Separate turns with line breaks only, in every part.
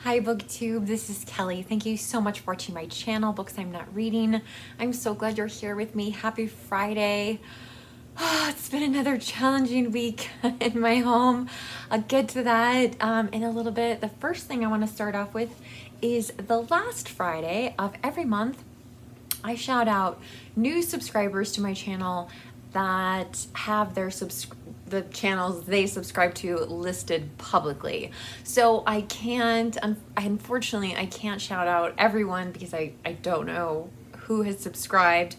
Hi Booktube, this is Kelly. Thank you so much for watching my channel, Books I'm Not Reading. I'm so glad you're here with me. Happy Friday. It's been another challenging week in my home. I'll get to that in a little bit. The first thing I want to start off with is the last Friday of every month, I shout out new subscribers to my channel that have their the channels they subscribe to listed publicly. So I can't, unfortunately, I can't shout out everyone because I don't know who has subscribed.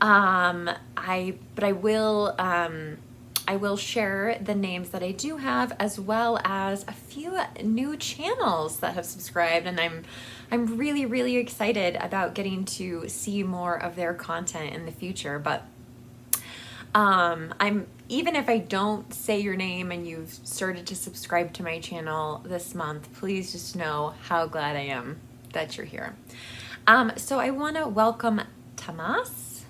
But I will share the names that I do have, as well as a few new channels that have subscribed, and I'm really excited about getting to see more of their content in the future. But even if I don't say your name and you've started to subscribe to my channel this month, please just know how glad I am that you're here. So I want to welcome Tomas.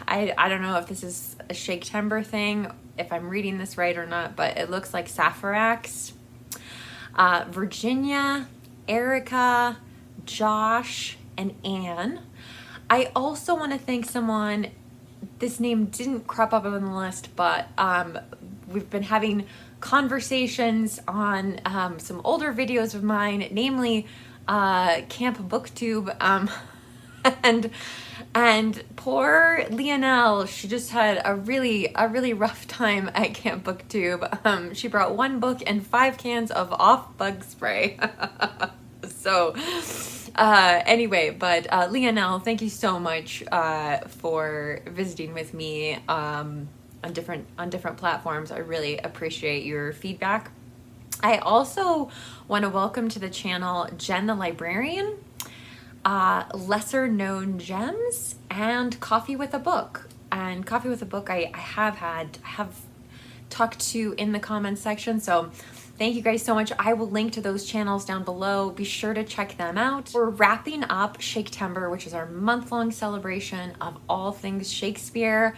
I don't know if this is a Shaketember thing, if I'm reading this right or not, but it looks like Saphirax. Virginia, Erica, Josh, and Anne. I also want to thank someone. This name didn't crop up on the list, but we've been having conversations on some older videos of mine, namely Camp Booktube, and poor Lionel, she just had a really rough time at Camp Booktube. She brought 1 book and 5 cans of off bug spray. So anyway, but Lionel, thank you so much for visiting with me on different platforms. I really appreciate your feedback. I also want to welcome to the channel Jen the Librarian, Lesser Known Gems, and Coffee with a Book. And Coffee with a Book I have talked to in the comments section, so thank you guys so much. I will link to those channels down below. Be sure to check them out. We're wrapping up Shaketember, which is our month-long celebration of all things Shakespeare.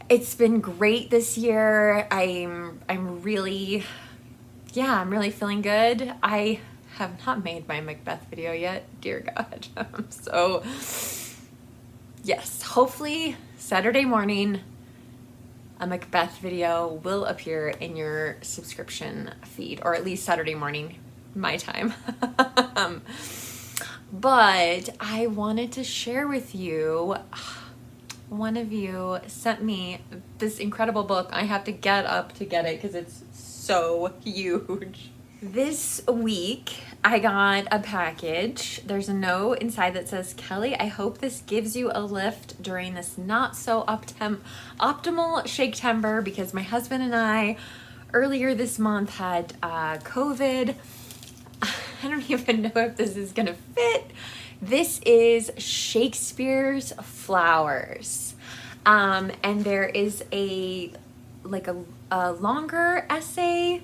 It's been great this year. I'm really feeling good. I have not made my Macbeth video yet, dear God. So yes, hopefully Saturday morning a Macbeth video will appear in your subscription feed, or at least Saturday morning, my time. But I wanted to share with you, one of you sent me this incredible book. I have to get up to get it because it's so huge. This week, I got a package. There's a note inside that says, Kelly, I hope this gives you a lift during this not so optimal Shaketember, because my husband and I earlier this month had COVID. I don't even know if this is gonna fit. This is Shakespeare's Flowers. And there is a longer essay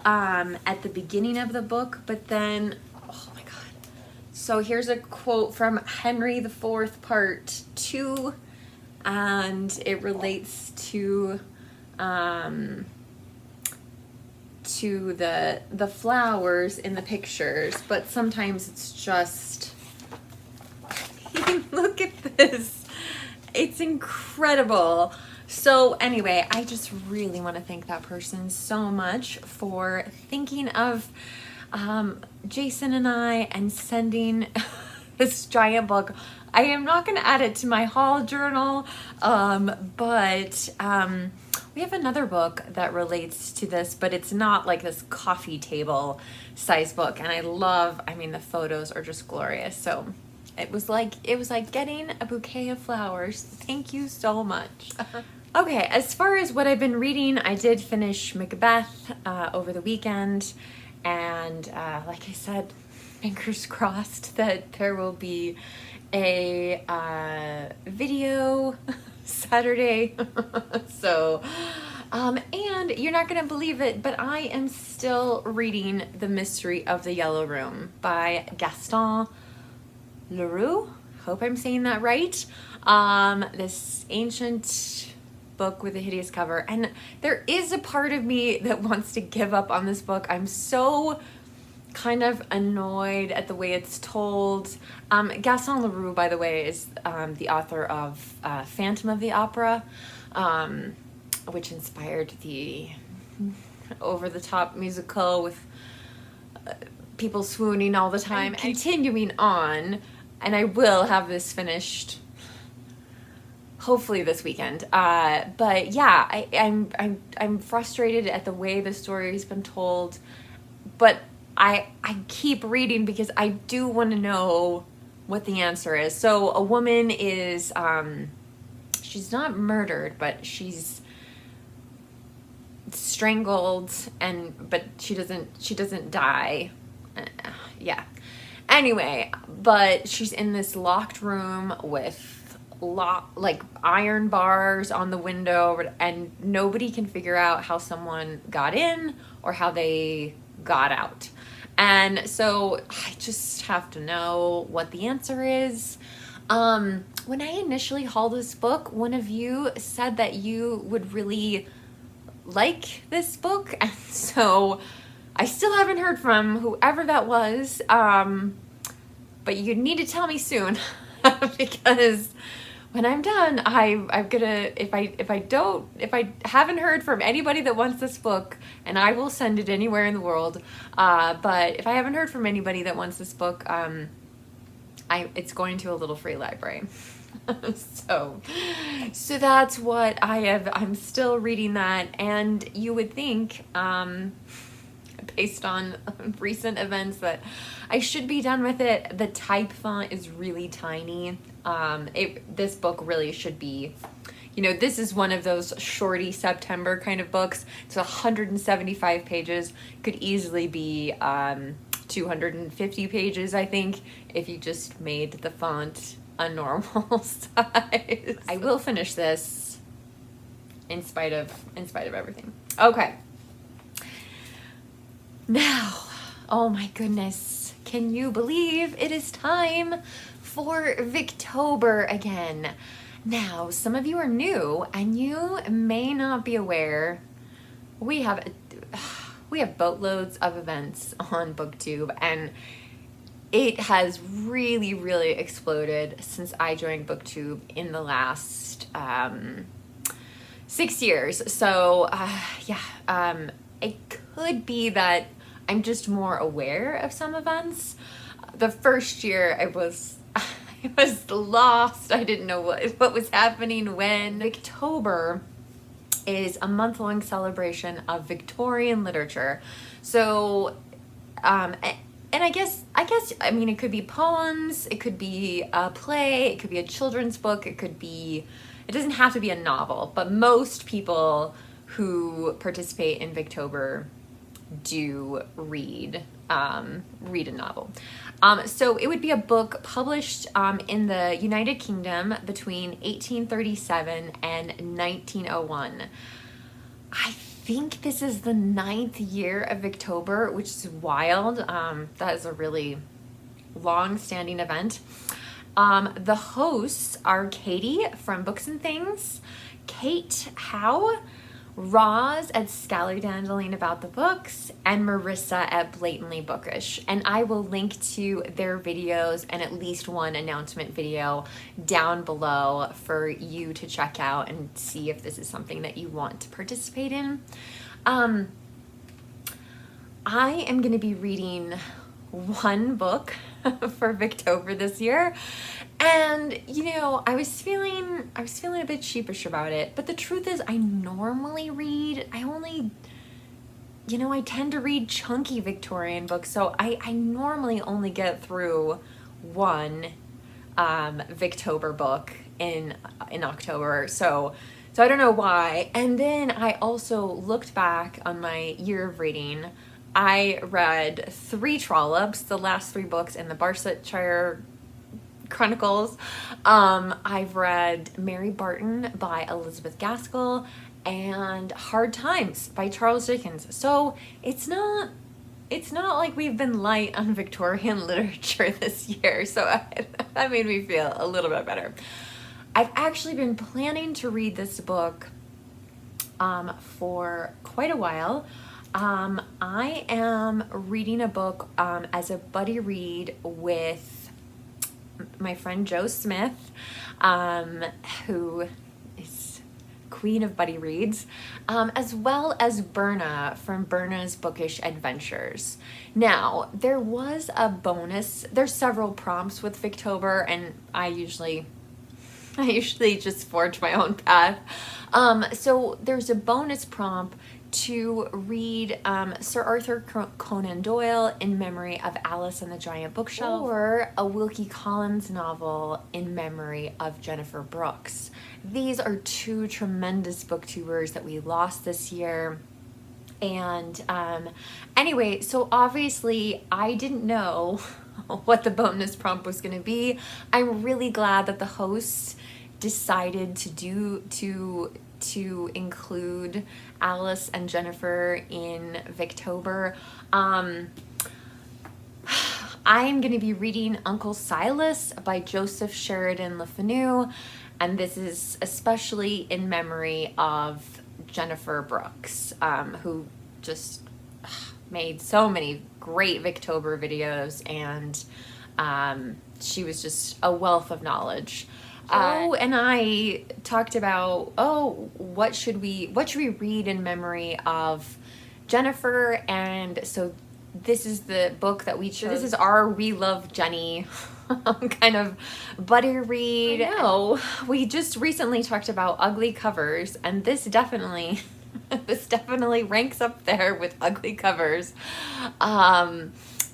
at the beginning of the book, but then, oh my God. So here's a quote from Henry IV, Part 2, and it relates to the flowers in the pictures, but sometimes it's just, look at this. It's incredible. So anyway, I just really want to thank that person so much for thinking of Jason and I and sending this giant book. I am not going to add it to my haul journal, but we have another book that relates to this, but it's not like this coffee table size book. And I mean, the photos are just glorious. So it was like getting a bouquet of flowers. Thank you so much. Okay, as far as what I've been reading, I did finish Macbeth over the weekend, and like I said, fingers crossed that there will be a video Saturday. So, and you're not gonna believe it, but I am still reading The Mystery of the Yellow Room by Gaston Leroux. Hope I'm saying that right. This ancient book with a hideous cover, and there is a part of me that wants to give up on this book. I'm so kind of annoyed at the way it's told. Gaston Leroux, by the way, is the author of Phantom of the Opera, which inspired the over-the-top musical with people swooning all the time. And continuing on, and I will have this finished hopefully this weekend. But yeah, I'm frustrated at the way the story's been told, but I keep reading because I do want to know what the answer is. So a woman is, she's not murdered, but she's strangled, but she doesn't die. Yeah. Anyway, but she's in this locked room with like iron bars on the window, and nobody can figure out how someone got in or how they got out. And so I just have to know what the answer is. When I initially hauled this book, one of you said that you would really like this book, and so I still haven't heard from whoever that was, but you need to tell me soon because when I'm done, I'm gonna, if I haven't heard from anybody that wants this book, and I will send it anywhere in the world, but if I haven't heard from anybody that wants this book, it's going to a little free library. So that's what I'm still reading that, and you would think, based on recent events, that I should be done with it. The type font is really tiny. This book really should be, this is one of those shorty September kind of books. It's 175 pages, could easily be 250 pages, I think, if you just made the font a normal size. I will finish this in spite of everything. Okay. Now, oh my goodness, can you believe it is time for Victober again? Now, some of you are new and you may not be aware, we have boatloads of events on Booktube, and it has really, really exploded since I joined Booktube in the last 6 years. So it could be that I'm just more aware of some events. The first year I was lost. I didn't know what was happening when. Victober is a month-long celebration of Victorian literature. So, and I guess, it could be poems, it could be a play, it could be a children's book, it doesn't have to be a novel, but most people who participate in Victober do read a novel. So it would be a book published in the United Kingdom between 1837 and 1901. I think this is the 9th year of Victober, which is wild. That is a really long-standing event. The hosts are Katie from Books and Things, Kate Howe, Roz at Scallydandling About the Books, and Marissa at Blatantly Bookish. And I will link to their videos and at least one announcement video down below for you to check out and see if this is something that you want to participate in. I am going to be reading one book for Victober this year, and I was feeling a bit sheepish about it, but the truth is I normally read, I tend to read chunky Victorian books, so I normally only get through one Victober book in October, so I don't know why. And then I also looked back on my year of reading. I read 3 trollops, the last 3 books in the Barsetshire Chronicles. I've read Mary Barton by Elizabeth Gaskell and Hard Times by Charles Dickens. So it's not like we've been light on Victorian literature this year. So that made me feel a little bit better. I've actually been planning to read this book for quite a while. I am reading a book as a buddy read with my friend Jo Smith, who is queen of buddy reads, as well as Berna from Berna's Bookish Adventures. Now, there was a bonus. There's several prompts with Victober, and I usually just forge my own path. So there's a bonus prompt to read Sir Arthur Conan Doyle in memory of Alice and the Giant Bookshelf, or a Wilkie Collins novel in memory of Jennifer Brooks. These are two tremendous booktubers that we lost this year. And anyway, so obviously I didn't know what the bonus prompt was going to be. I'm really glad that the hosts decided to include Alice and Jennifer in Victober. I'm going to be reading Uncle Silas by Joseph Sheridan LeFanu, and this is especially in memory of Jennifer Brooks, who just made so many great Victober videos, and she was just a wealth of knowledge. And I talked about, what should we read in memory of Jennifer? And so this is the book that we chose. This is our We Love Jenny kind of buddy read. I know, we just recently talked about ugly covers, and this definitely ranks up there with ugly covers.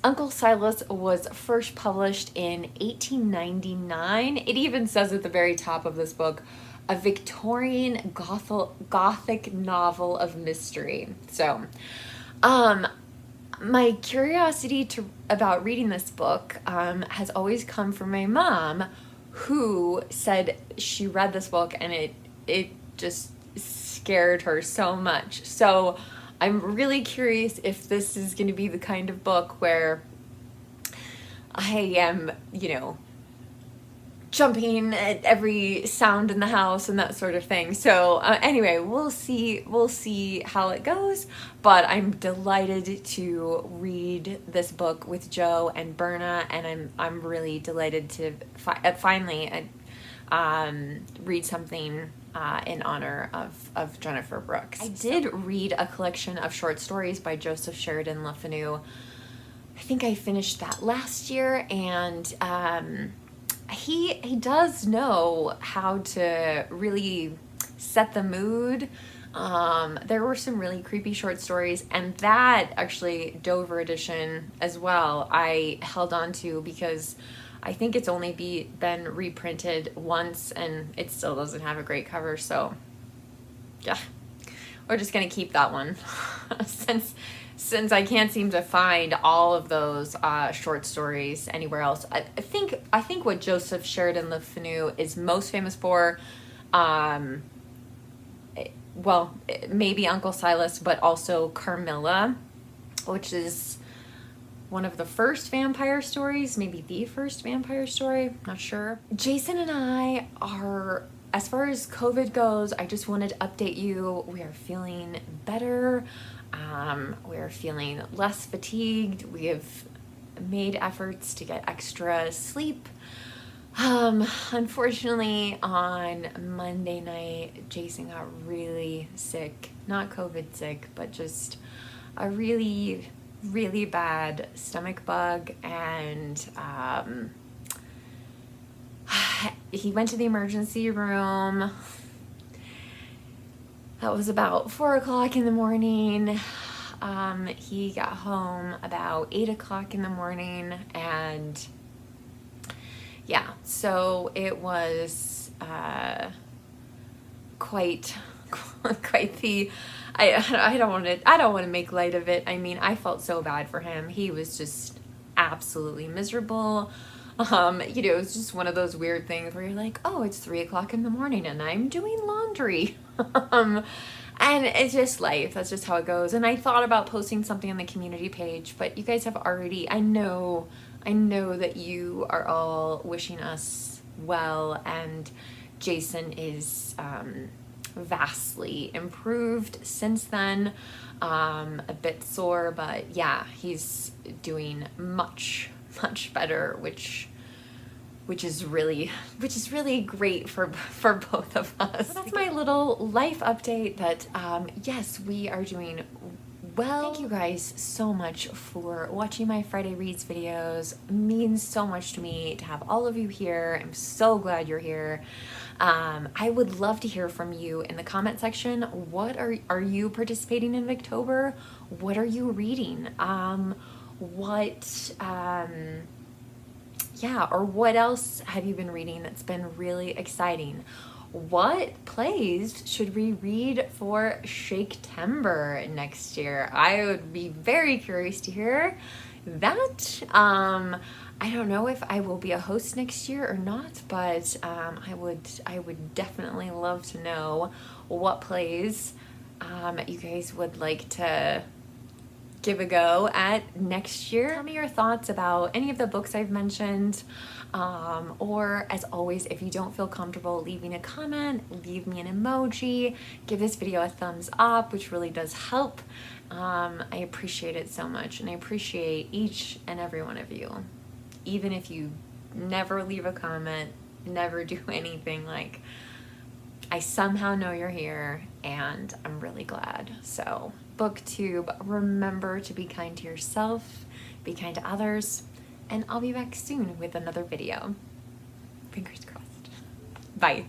Uncle Silas was first published in 1899. It even says at the very top of this book, a Victorian Gothic novel of mystery. So, my curiosity about reading this book has always come from my mom, who said she read this book and it just scared her so much. So I'm really curious if this is going to be the kind of book where I am, jumping at every sound in the house and that sort of thing. So anyway, we'll see how it goes. But I'm delighted to read this book with Jo and Berna, and I'm really delighted to finally read something in honor of Jennifer Brooks. I did read a collection of short stories by Joseph Sheridan LeFanu. I think I finished that last year, and he does know how to really set the mood. There were some really creepy short stories, and that actually Dover edition as well I held on to because I think it's only been reprinted once, and it still doesn't have a great cover, so yeah, we're just gonna keep that one since I can't seem to find all of those short stories anywhere else. I think what Joseph Sheridan LeFanu is most famous for, maybe Uncle Silas, but also Carmilla, which is one of the first vampire stories, maybe the first vampire story, not sure. Jason and I are, as far as COVID goes, I just wanted to update you. We are feeling better. We are feeling less fatigued. We have made efforts to get extra sleep. Unfortunately, on Monday night, Jason got really sick. Not COVID sick, but just a really, really bad stomach bug, and he went to the emergency room. That was about 4 o'clock in the morning. He got home about 8 o'clock in the morning, and yeah, so it was quite the. I don't want to make light of it. I mean, I felt so bad for him. He was just absolutely miserable. It was just one of those weird things where you're like, oh, it's 3 o'clock in the morning and I'm doing laundry. And it's just life. That's just how it goes. And I thought about posting something on the community page, but you guys have already, I know that you are all wishing us well, and Jason is vastly improved since then. A bit sore, but yeah, he's doing much better, which is really great for both of us. So that's my little life update that yes, we are doing well. Thank you guys so much for watching my Friday Reads videos. It means so much to me to have all of you here. I'm so glad you're here. I would love to hear from you in the comment section. What are you participating in Victober? What are you reading? Yeah, or what else have you been reading that's been really exciting? What plays should we read for Shaketember next year? I would be very curious to hear that. I don't know if I will be a host next year or not, but I would definitely love to know what plays you guys would like to give a go at next year. Tell me your thoughts about any of the books I've mentioned, or as always, if you don't feel comfortable leaving a comment, leave me an emoji, give this video a thumbs up, which really does help. I appreciate it so much, and I appreciate each and every one of you. Even if you never leave a comment, never do anything, like, I somehow know you're here, and I'm really glad. So, Booktube, remember to be kind to yourself, be kind to others, and I'll be back soon with another video. Fingers crossed. Bye.